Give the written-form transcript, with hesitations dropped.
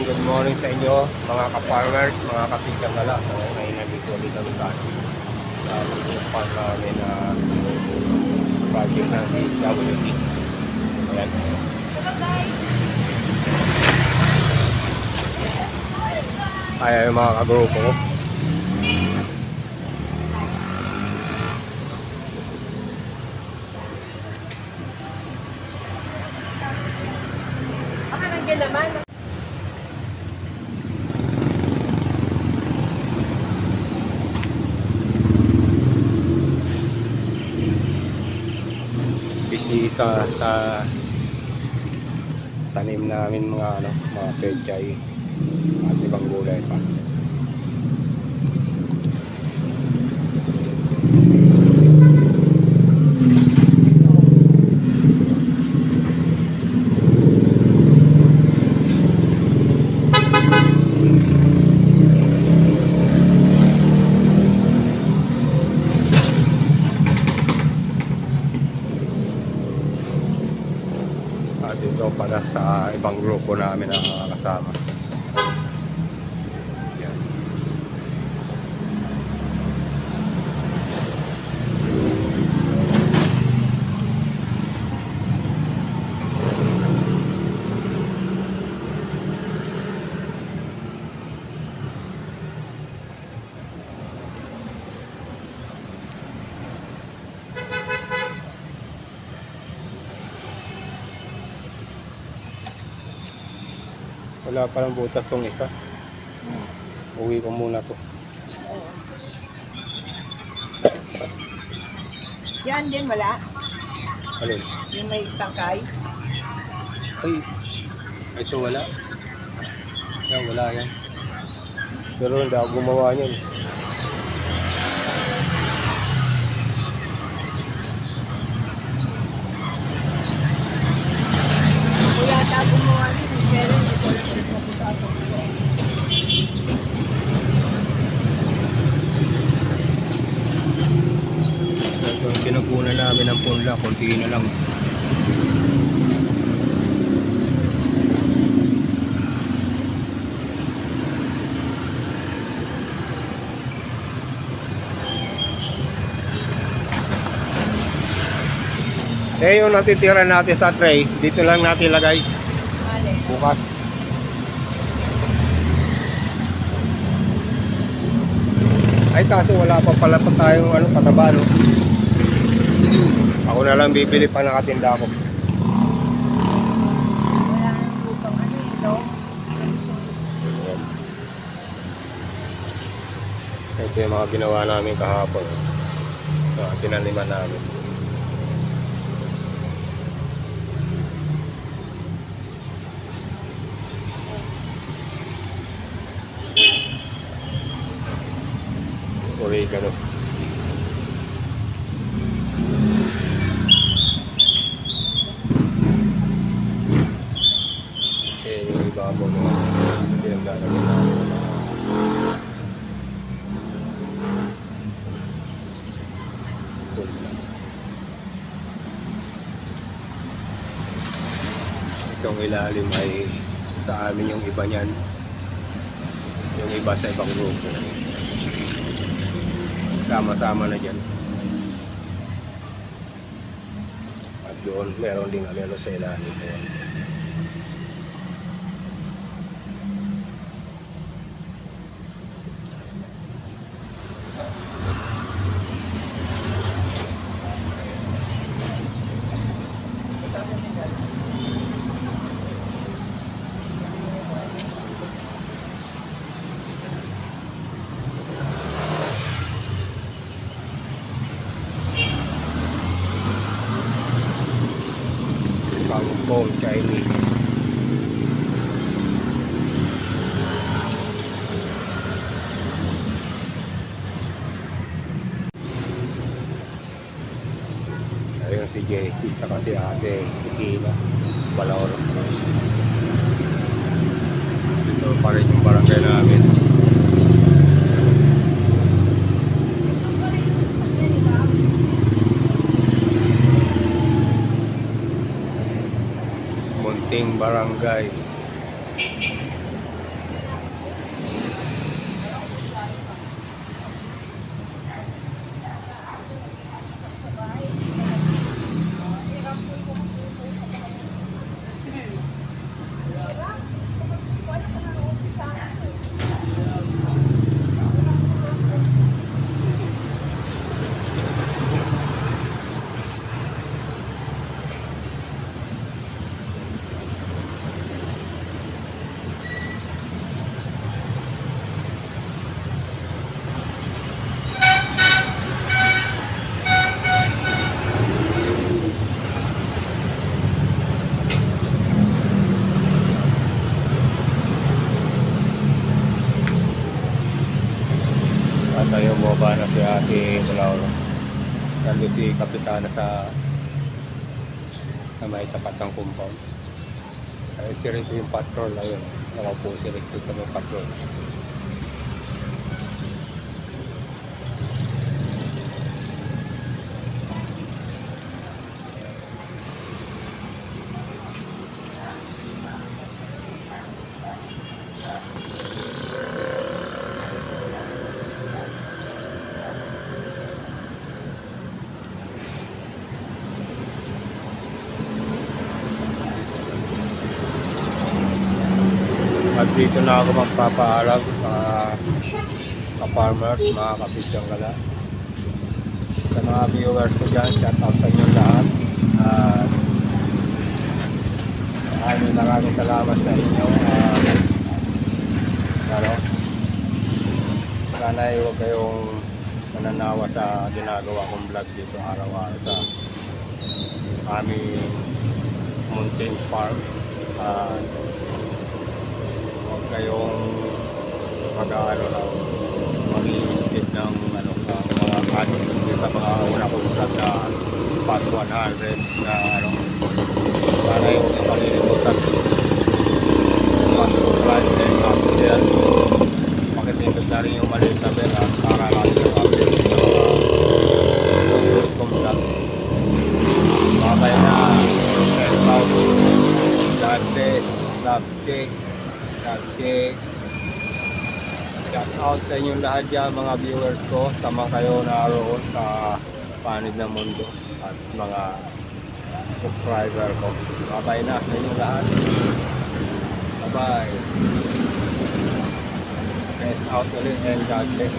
good morning sa inyo mga ka-farmers, mga ka-tigangala. So, ngayon nandito ulit kami sa farm namin na project ng DSWD. Ayan. Ayan yung mga kagrupo ko. Nandiyan naman. Bisita sa tanim namin mga pechay at ibang gulay pa. Dito pala sa ibang grupo namin na kasama. Yan. Wala palang butas tong isa. Uwi ko muna to. Yan din wala. Alin? Yung may tangkay. Ay, ito wala. Yan, wala yan. Pero hindi ako gumawa niyan. Kuya ta gumawa rin. Pero hindi ko lang ito Ito yung pinagkunan namin ng punla. Kunti na lang. Eh, yung natitira natin sa tray, dito lang natin lagay. Bukas. Ay, kaso wala pa pala pa tayong pataba, no? Ako na lang bibili pa nakatinda ko. Wala nang lupang ito. Ito yung mga ginawa namin kahapon. Mga tinaniman namin. Oregano. Okay, yung iba mo pinaglalagay namin. Itong ilalim ay sa amin yung iba niyan. Yung iba sa ibang grupo. Sama-sama na dyan. At doon meron ding alelo sa ilalim. Kangkong Chinese. Ayun si JC saka si ate Kikila Balor. Ito pa rin yung barangay namin. Munting Barangay. Bulaw. Nandun si Kapitana sa may tapat ng compound. Ay, si Rico yung patrol, ayun. Nakaupo si Rico sa may patrol. At dito na ako magpapaalam sa ka-farmers, mga kapisyang gala. Sa mga viewers ko dyan, shout out sa inyo lahat. Maraming salamat sa inyo. Sana ay huwag kayong mananawa sa ginagawa kong vlog dito araw-araw sa aming mountain farm. Huwag kayong mag-aano lang, mag-i-skip ng mga kanin sa mga una kong vlog na part 100 na sana yung malilimutan mag-subscribe and update. Pakitindot na rin yung maliit na bell para lagi yung update sa mga susunod kong vlog. Babay na, and out, God bless, love cake. Shout out sa inyong lahat dyan, mga viewers ko. Sama kayo naroon sa panig ng mundo at mga subscriber ko. Bye-bye na sa inyong lahat. Bye-bye. Peace out ulit and God bless.